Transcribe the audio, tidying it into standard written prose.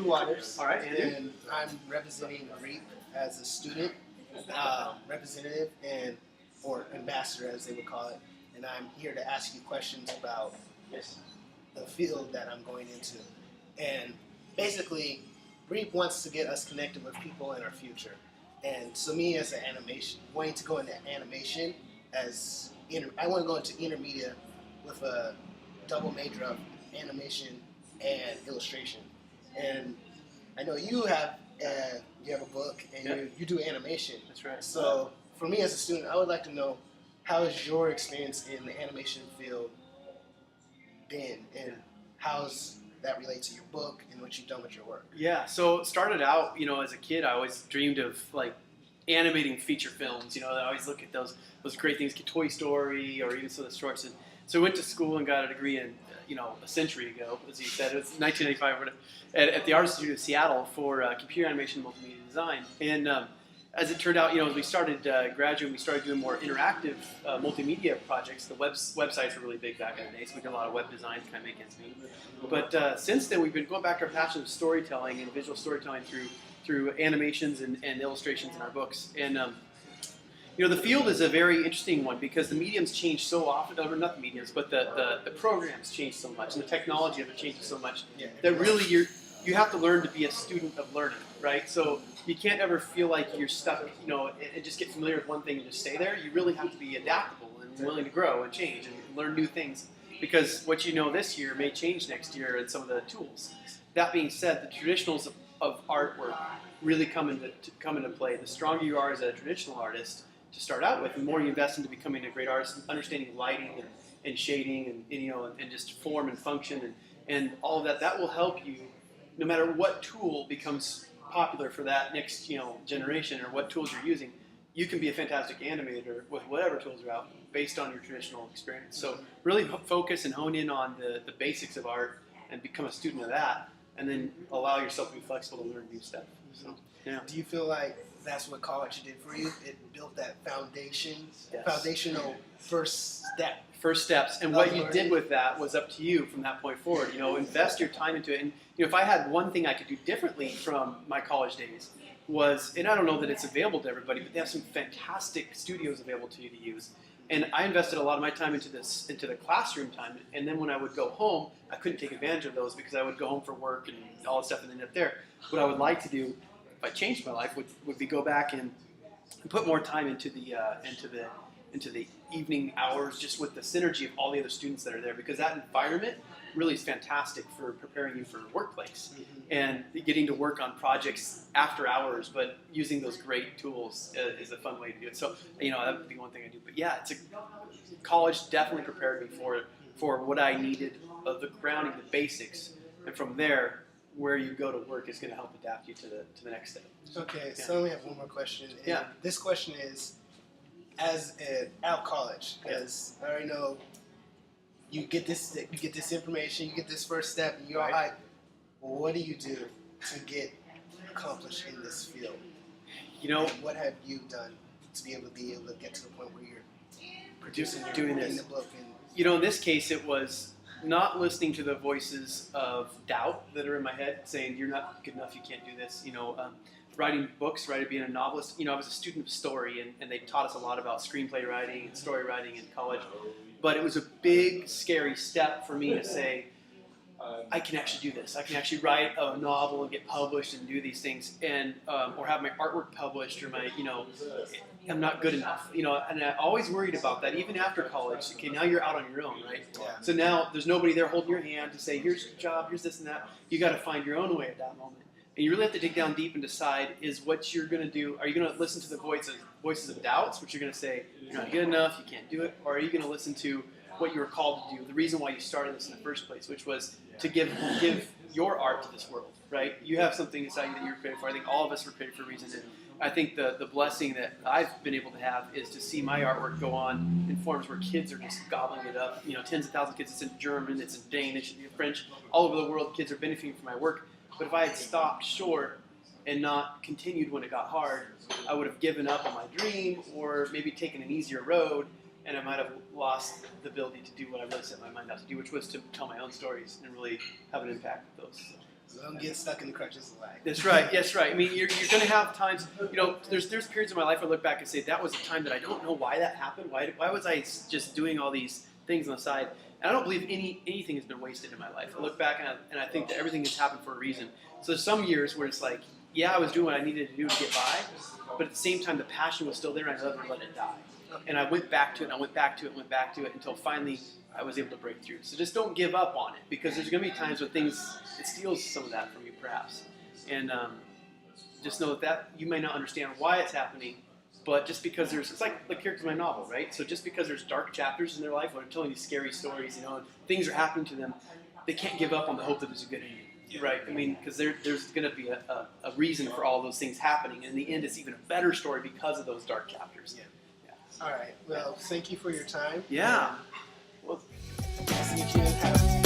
Andrew Waters. All right, Andrew. And I'm representing REAP as a student representative or ambassador, as they would call it. And I'm here to ask you questions about the field that I'm going into. And basically, REAP wants to get us connected with people in our future. And so me as an animation, wanting to go into animation I want to go into intermedia with a double major of animation and illustration. And I know you have a book and you do animation. That's right. So for me as a student, I would like to know, how has your experience in the animation field been, and how's that relate to your book and what you've done with your work? Yeah, so it started out, as a kid, I always dreamed of like animating feature films. I always look at those great things, Toy Story, or even some of the shorts. And so I went to school and got a degree in, a century ago, as you said, it was 1995, at the Art Institute of Seattle for computer animation and multimedia design. And as it turned out, as we started graduating, we started doing more interactive multimedia projects. The websites were really big back in the day, so we did a lot of web design to kind of make ends meet. But since then, we've been going back to our passion of storytelling and visual storytelling through animations and illustrations in our books. And the field is a very interesting one because the mediums change so often, or not the mediums, but the programs change so much, and the technology of it changes so much that really you have to learn to be a student of learning, right? So you can't ever feel like you're stuck, and just get familiar with one thing and just stay there. You really have to be adaptable and willing to grow and change and learn new things, because what you know this year may change next year in some of the tools. That being said, the traditionals of artwork really come into play. The stronger you are as a traditional artist to start out with, the more you invest into becoming a great artist, understanding lighting and shading and just form and function and all of that. That will help you no matter what tool becomes popular for that next generation, or what tools you're using. You can be a fantastic animator with whatever tools are out based on your traditional experience. So really focus and hone in on the basics of art and become a student of that, and then allow yourself to be flexible to learn new stuff. So, yeah. Do you feel like that's what college did for you? It built that foundational first step. First steps, and what you did with that was up to you from that point forward. Invest your time into it. And if I had one thing I could do differently from my college days was, and I don't know that it's available to everybody, but they have some fantastic studios available to you to use. And I invested a lot of my time into the classroom time. And then when I would go home, I couldn't take advantage of those because I would go home for work and all that stuff and end up there. What I would like to do, if I changed my life, would be go back and put more time into the evening hours, just with the synergy of all the other students that are there, because that environment really is fantastic for preparing you for workplace and getting to work on projects after hours, but using those great tools is a fun way to do it. So, that would be one thing I do. But yeah, college definitely prepared me for what I needed, of the grounding, the basics, and from there, where you go to work is going to help adapt you to the next step. Okay, so I only have one more question. And this question is, out of college, because I already know you get this information, you get this first step, and you're all right. Well, what do you do to get accomplished in this field? And what have you done to be able to get to the point where you're producing the book? In this case, it was not listening to the voices of doubt that are in my head saying, you're not good enough, you can't do this. Writing books, being a novelist. I was a student of story, and they taught us a lot about screenplay writing and story writing in college. But it was a big, scary step for me to say, I can actually do this. I can actually write a novel and get published and do these things, and or have my artwork published, or I'm not good enough. And I always worried about that, even after college. Okay, now you're out on your own, right? Yeah. So now there's nobody there holding your hand to say, here's your job, here's this and that. You got to find your own way at that moment. And you really have to dig down deep and decide, is what you're going to do, are you going to listen to the voices of doubts, which you're going to say, you're not good enough, you can't do it, or are you going to listen to what you were called to do, the reason why you started this in the first place, which was to give your art to this world, right? You have something inside you that you're created for. I think all of us were created for a reason. And I think the blessing that I've been able to have is to see my artwork go on in forms where kids are just gobbling it up. Tens of thousands of kids, it's in German, it's in Danish, it's in French, all over the world, kids are benefiting from my work. But if I had stopped short and not continued when it got hard, I would have given up on my dream, or maybe taken an easier road, and I might have lost the ability to do what I really set my mind out to do, which was to tell my own stories and really have an impact with those. Don't get stuck in the crutches of life. That's right. That's right. I mean, you're going to have times. There's periods in my life I look back and say that was a time that I don't know why that happened. Why was I just doing all these things on the side? And I don't believe anything has been wasted in my life. I look back and I think that everything has happened for a reason. So there's some years where it's like, yeah, I was doing what I needed to do to get by, but at the same time the passion was still there and I never let it die. And I went back to it, and I went back to it, and went back to it until finally I was able to break through. So just don't give up on it, because there's going to be times when it steals some of that from you, perhaps. And just know that you may not understand why it's happening, but just because it's like the characters in my novel, right? So just because there's dark chapters in their life where they're telling these scary stories, and things are happening to them, they can't give up on the hope that there's a good ending, right? I mean, because there's going to be a reason for all those things happening, and in the end, it's even a better story because of those dark chapters. Yeah. All right. Well, thank you for your time. Yeah. Well, nice to meet you.